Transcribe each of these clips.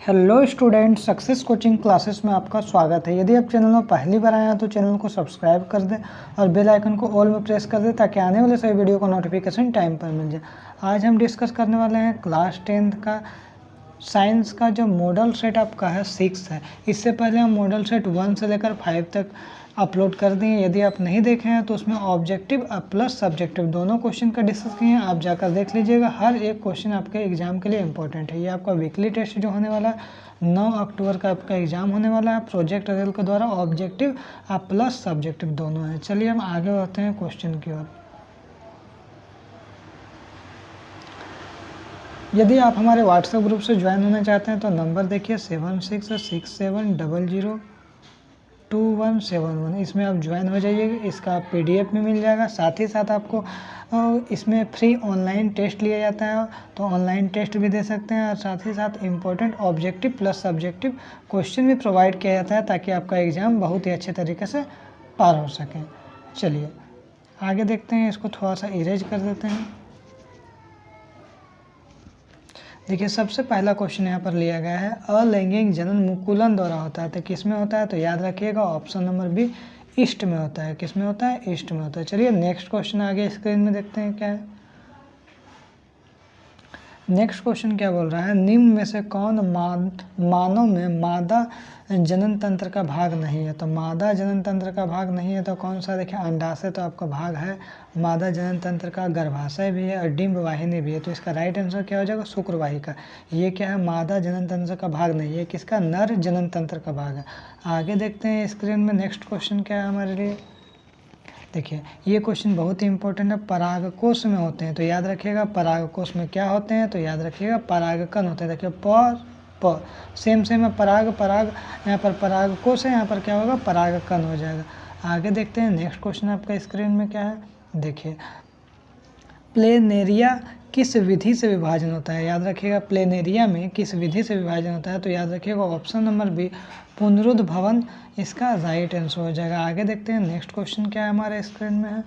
Hello student, success coaching classes में आपका स्वागत है। यदि आप चैनल में पहली बार आए हैं तो चैनल को सब्सक्राइब कर दें और बेल आइकन को ऑल में प्रेस कर दें ताकि आने वाले सभी वीडियो का नोटिफिकेशन टाइम पर मिल जाए। आज हम डिस्कस करने वाले हैं क्लास 10th का साइंस का जो मॉडल सेट आपका है 6 है। इससे पहले हम मॉडल सेट 1 से लेकर 5 तक अपलोड कर दिए। यदि आप नहीं देखे हैं तो उसमें ऑब्जेक्टिव प्लस सब्जेक्टिव दोनों क्वेश्चन का डिस्कस किए हैं, आप जाकर देख लीजिएगा। हर एक क्वेश्चन आपके एग्जाम के लिए इंपॉर्टेंट है। ये आपका वीकली टेस्ट जो होने वाला है 9 अक्टूबर का आपका एग्जाम होने वाला है। प्रोजेक्ट रेल के द्वारा ऑब्जेक्टिव प्लस सब्जेक्टिव दोनों है। चलिए हम आगे बढ़ते हैं क्वेश्चन की ओर। यदि आप हमारे व्हाट्सएप ग्रुप से ज्वाइन होना चाहते हैं तो नंबर देखिए 7667002171। इसमें आप ज्वाइन हो जाइएगा। इसका PDF में मिल जाएगा। साथ ही साथ आपको इसमें फ्री ऑनलाइन टेस्ट लिया जाता है, तो ऑनलाइन टेस्ट भी दे सकते हैं। और साथ ही साथ important objective plus subjective question भी प्रोवाइड किया जाता है ताकि आपका एग्ज़ाम बहुत ही अच्छे तरीके से पार हो सके। चलिए आगे देखते हैं। इसको थोड़ा सा इरेज कर देते हैं। देखिए सबसे पहला क्वेश्चन यहाँ पर लिया गया है, अलैंगिक जनन मुकुलन द्वारा होता है। तो किस में होता है? तो याद रखिएगा ऑप्शन नंबर बी, ईस्ट में होता है। किस में होता है? ईस्ट में होता है। चलिए नेक्स्ट क्वेश्चन आगे स्क्रीन में देखते हैं क्या है। नेक्स्ट क्वेश्चन क्या बोल रहा है, निम्न में से कौन मानव में मादा जनन तंत्र का भाग नहीं है? तो मादा जनन तंत्र का भाग नहीं है तो कौन सा? देखिए अंडाशय तो आपका भाग है, मादा जनन तंत्र का गर्भाशय भी है और डिंब वाहिनी भी है। तो इसका राइट आंसर क्या हो जाएगा? शुक्रवाहिका। ये क्या है? मादा जनन तंत्र का भाग नहीं है, किसका? नर जनन तंत्र का भाग है। आगे देखते हैं स्क्रीन में नेक्स्ट क्वेश्चन क्या है हमारे लिए। देखिए ये क्वेश्चन बहुत ही इंपॉर्टेंट है। परागकोश में होते हैं तो याद रखिएगा परागकोश में क्या होते हैं? तो याद रखिएगा परागकण होते हैं। देखिए प सेम है, पराग यहाँ पर परागकोश है, यहाँ पर क्या होगा? परागकण हो जाएगा। आगे देखते हैं नेक्स्ट क्वेश्चन आपका स्क्रीन में क्या है। देखिए प्लेनेरिया किस विधि से विभाजन होता है? याद रखिएगा प्लेनेरिया में किस विधि से विभाजन होता है? तो याद रखिएगा ऑप्शन नंबर बी, पुनरुद्भवन इसका राइट आंसर हो जाएगा। आगे देखते हैं नेक्स्ट क्वेश्चन क्या है हमारे स्क्रीन में है।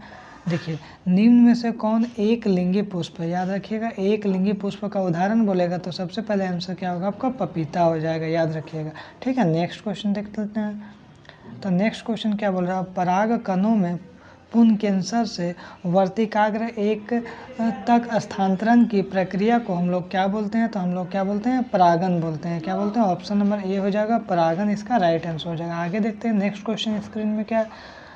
देखिए निम्न में से कौन एक लिंगी पुष्प है? याद रखिएगा एक लिंगी पुष्प का उदाहरण बोलेगा तो सबसे पहले आंसर क्या होगा आपका? पपीता हो जाएगा। याद रखिएगा, ठीक है। नेक्स्ट क्वेश्चन देख लेते हैं। तो नेक्स्ट क्वेश्चन क्या बोल रहा है, पराग कणों में पुन कैंसर से वर्तिकाग्र एक तक स्थानांतरण की प्रक्रिया को हम लोग क्या बोलते हैं? तो हम लोग क्या बोलते हैं? परागन बोलते हैं। क्या बोलते हैं? ऑप्शन नंबर ए हो जाएगा परागन, इसका राइट आंसर हो जाएगा। आगे देखते हैं नेक्स्ट क्वेश्चन स्क्रीन में क्या है।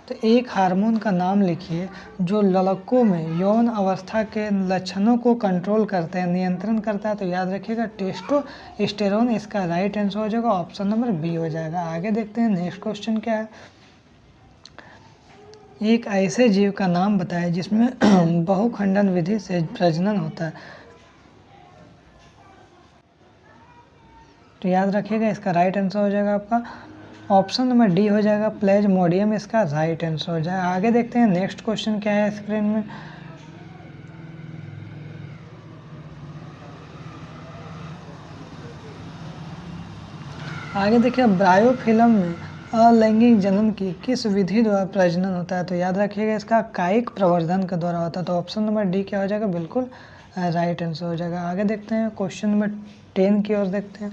तो एक हार्मोन का नाम लिखिए जो लड़कों में यौन अवस्था के लक्षणों को कंट्रोल करते हैं, नियंत्रण करता है। तो याद रखिएगा टेस्टोस्टेरोन, इसका राइट आंसर हो जाएगा ऑप्शन नंबर बी हो जाएगा। आगे देखते हैं नेक्स्ट क्वेश्चन क्या है। एक ऐसे जीव का नाम बताएं जिसमें बहुखंडन विधि से प्रजनन होता है। तो याद रखिएगा इसका राइट आंसर हो जाएगा आपका ऑप्शन नंबर डी हो जाएगा प्लेज्मोडियम, इसका राइट आंसर हो जाएगा। आगे देखते हैं नेक्स्ट क्वेश्चन क्या है स्क्रीन में। आगे देखिए ब्रायोफिल्म में अलैंगिक जनन की किस विधि द्वारा प्रजनन होता है? तो याद रखिएगा इसका कायिक प्रवर्धन के द्वारा होता है। तो ऑप्शन नंबर डी क्या हो जाएगा? बिल्कुल राइट आंसर हो जाएगा। आगे देखते हैं क्वेश्चन नंबर 10 की ओर देखते हैं।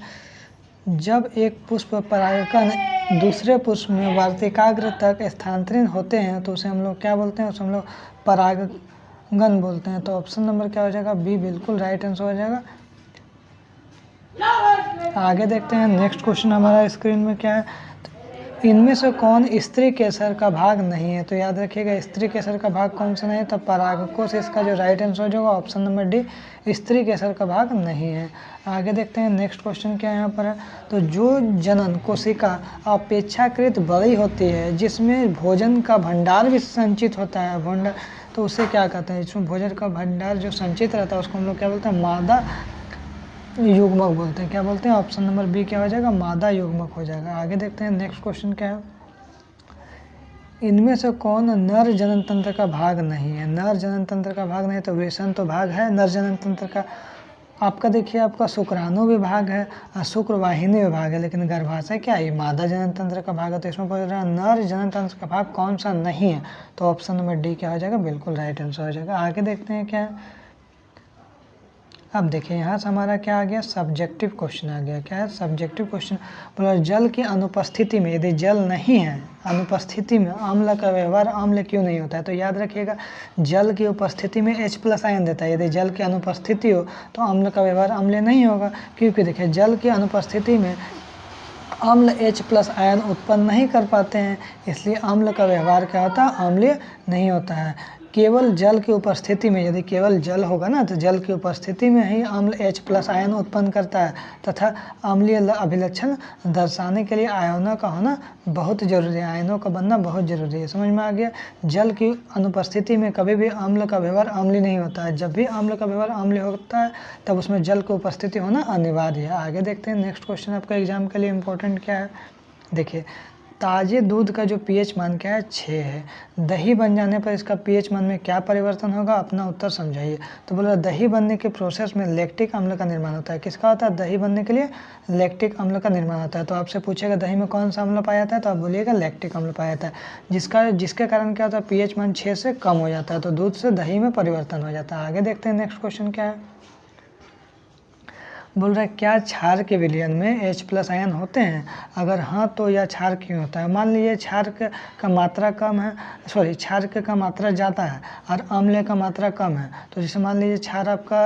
जब एक पुष्प परागकण दूसरे पुष्प में वर्तिकाग्र तक स्थानांतरित होते हैं तो उसे हम लोग क्या बोलते हैं? उसे हम लोग परागन बोलते हैं। तो ऑप्शन नंबर क्या हो जाएगा? बी बिल्कुल राइट आंसर हो जाएगा। आगे देखते हैं नेक्स्ट क्वेश्चन हमारा स्क्रीन में क्या है। इनमें से कौन स्त्री केसर का भाग नहीं है? तो याद रखिएगा स्त्री केसर का भाग कौन सा नहीं है? तो परागकोश, इसका जो राइट आंसर हो जाएगा ऑप्शन नंबर डी, स्त्री केसर का भाग नहीं है। आगे देखते हैं नेक्स्ट क्वेश्चन क्या यहाँ पर है। तो जो जनन कोशिका अपेक्षाकृत बड़ी होती है जिसमें भोजन का भंडार भी संचित होता है, भंडार, तो उसे क्या कहते हैं? इसमें भोजन का भंडार जो संचित रहता है उसको हम लोग क्या बोलते हैं? मादा युग्मक बोलते हैं। क्या बोलते हैं? ऑप्शन नंबर बी क्या हो जाएगा? मादा युग्मक हो जाएगा। आगे देखते हैं नेक्स्ट क्वेश्चन क्या है। इनमें से कौन नर जनन तंत्र का भाग नहीं है? नर जनन तंत्र का भाग नहीं, तो वृषण तो भाग है नर जनन तंत्र का। आपका देखिए आपका शुक्राणु विभाग है और शुक्रवाहिनी विभाग है, लेकिन गर्भाशय क्या है? मादा जनन तंत्र का भाग है। तो इसमें बोल रहा है नर जनन तंत्र का भाग कौन सा नहीं है? तो ऑप्शन नंबर डी क्या हो जाएगा? बिल्कुल राइट आंसर हो जाएगा। आगे देखते हैं क्या है। अब देखिए यहाँ से हमारा क्या आ गया, सब्जेक्टिव क्वेश्चन आ गया। क्या है, सब्जेक्टिव क्वेश्चन। बोला जल की अनुपस्थिति में, यदि जल नहीं है, अनुपस्थिति में अम्ल का व्यवहार अम्ल क्यों नहीं होता है। तो याद रखिएगा, जल की उपस्थिति में H+ आयन देता है। यदि जल की अनुपस्थिति हो तो अम्ल का व्यवहार अम्ल नहीं होगा, क्योंकि देखिए जल की अनुपस्थिति में अम्ल H+ आयन उत्पन्न नहीं कर पाते हैं, इसलिए अम्ल का व्यवहार क्या होता है, अम्लीय नहीं होता है। केवल जल की उपस्थिति में, यदि केवल जल होगा ना, तो जल की उपस्थिति में ही अम्ल H+ आयन उत्पन्न करता है, तथा अम्लीय अभिलक्षण दर्शाने के लिए आयनों का होना बहुत जरूरी है, आयनों का बनना बहुत जरूरी है। समझ में आ गया। जल की अनुपस्थिति में कभी भी अम्ल का व्यवहार अम्लीय नहीं होता है। जब भी अम्ल का व्यवहार अम्लीय होता है तब उसमें जल की उपस्थिति होना अनिवार्य है। आगे देखते हैं नेक्स्ट क्वेश्चन आपका एग्जाम के लिए इम्पोर्टेंट क्या है। देखिए, ताज़े दूध का जो pH मान क्या है, 6 है। दही बन जाने पर इसका pH मान में क्या परिवर्तन होगा, अपना उत्तर समझाइए। तो बोला दही बनने के प्रोसेस में लैक्टिक अम्ल का निर्माण होता है। किसका होता है, दही बनने के लिए लैक्टिक अम्ल का निर्माण होता है। तो आपसे पूछेगा दही में कौन सा अम्ल पाया जाता है, तो आप बोलिएगा लैक्टिक अम्ल पाया जाता है, जिसके कारण क्या होता है, pH मान 6 से कम हो जाता है, तो दूध से दही में परिवर्तन हो जाता है। आगे देखते हैं नेक्स्ट क्वेश्चन क्या है। बोल रहा है क्या क्षार के विलयन में H+ आयन होते हैं, अगर हाँ तो यह क्षार क्यों होता है। मान लीजिए क्षार का मात्रा कम है, क्षार का मात्रा ज़्यादा है और अम्ल का मात्रा कम है। तो जैसे मान लीजिए क्षार आपका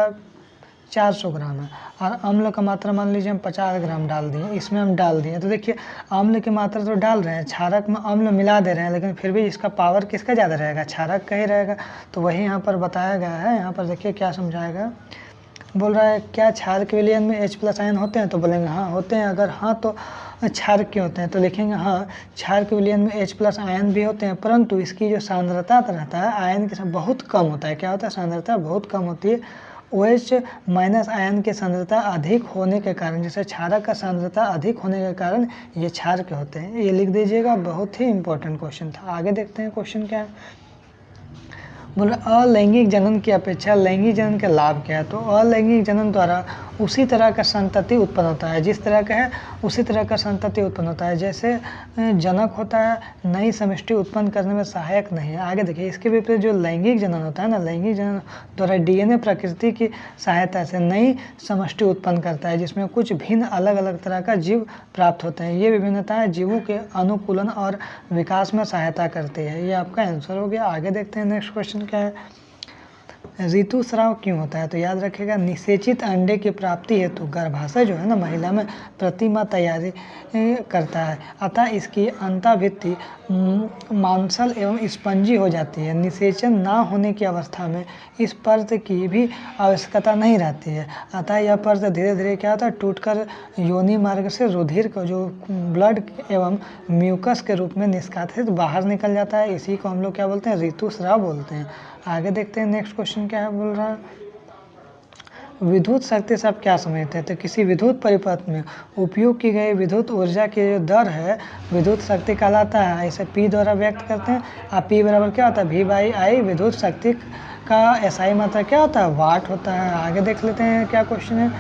400 ग्राम है और अम्ल का मात्रा मान लीजिए हम 50 ग्राम डाल दिए, इसमें हम डाल दिए। तो देखिए अम्ल की मात्रा तो डाल रहे हैं, क्षारक में अम्ल मिला दे रहे हैं, लेकिन फिर भी इसका पावर किसका ज़्यादा रहेगा, क्षारक का ही रहेगा। तो वही यहाँ पर बताया गया है। यहाँ पर देखिए क्या समझाएगा। बोल रहा है क्या क्षार के विलयन में H+ आयन होते हैं, तो बोलेंगे हाँ होते हैं। अगर हाँ तो क्षार क्यों होते हैं, तो लिखेंगे हाँ क्षार के विलयन में H+ आयन भी होते हैं, परंतु इसकी जो सांद्रता रहता है आयन के साथ बहुत कम होता है। क्या होता है, सांद्रता बहुत कम होती है। OH- आयन की सांद्रता अधिक होने के कारण, जैसे क्षारक का सांद्रता अधिक होने के कारण ये क्षार के होते हैं। ये लिख दीजिएगा, बहुत ही इंपॉर्टेंट क्वेश्चन था। आगे देखते हैं क्वेश्चन क्या है। बोला अलैंगिक जनन की अपेक्षा लैंगिक जनन का लाभ क्या है। तो अलैंगिक जनन द्वारा उसी तरह का संतति उत्पन्न होता है, जिस तरह का है उसी तरह का संतति उत्पन्न होता है। जैसे जनक होता है, नई समष्टि उत्पन्न करने में सहायक नहीं है। आगे देखिए इसके विपरीत जो लैंगिक जनन होता है ना, लैंगिक जनन द्वारा DNA प्रकृति की सहायता से नई समष्टि उत्पन्न करता है, जिसमें कुछ भिन्न अलग अलग तरह का जीव प्राप्त होते हैं। ये विभिन्नताएं जीवों के अनुकूलन और विकास में सहायता करती है। ये आपका आंसर हो गया। आगे देखते हैं नेक्स्ट क्वेश्चन क्या है। ऋतुस्राव क्यों होता है, तो याद रखिएगा निषेचित अंडे की प्राप्ति हेतु गर्भाशय जो है ना महिला में प्रतिमा तैयारी करता है, अतः इसकी अंतःभित्ति मांसल एवं स्पंजी हो जाती है। निषेचन ना होने की अवस्था में इस परत की भी आवश्यकता नहीं रहती है, अतः यह परत धीरे धीरे क्या होता है, टूटकर योनि मार्ग से रुधिर को जो ब्लड एवं म्यूकस के रूप में निष्कासित बाहर निकल जाता है। इसी को हम लोग क्या बोलते हैं, ऋतुस्राव बोलते हैं। आगे देखते हैं नेक्स्ट क्वेश्चन क्या है। बोल रहा है विद्युत शक्ति से आप क्या समझते हैं, तो किसी विद्युत परिपथ में उपयोग की गई विद्युत ऊर्जा की जो दर है विद्युत शक्ति कहलाता है। इसे P द्वारा व्यक्त करते हैं। अब P बराबर क्या होता है, V/I। विद्युत शक्ति का SI मात्रा क्या होता है, वाट होता है। आगे देख लेते हैं क्या क्वेश्चन है।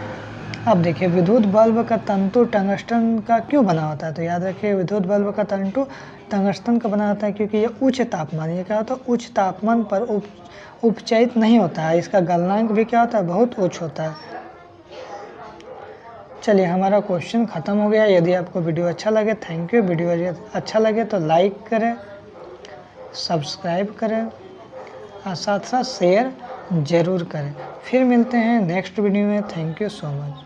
अब देखिए विद्युत बल्ब का तंतु टंगस्टन का क्यों बना होता है, तो याद रखिए विद्युत बल्ब का तंतु टंगस्टन का बना होता है क्योंकि ये उच्च तापमान, ये क्या होता है, उच्च तापमान पर उपचयित नहीं होता है। इसका गलनांक भी क्या होता है, बहुत उच्च होता है। चलिए हमारा क्वेश्चन ख़त्म हो गया। यदि आपको वीडियो अच्छा लगे, थैंक यू। वीडियो अच्छा लगे तो लाइक करें, सब्सक्राइब करें और साथ साथ शेयर ज़रूर करें। फिर मिलते हैं नेक्स्ट वीडियो में। Thank you so much.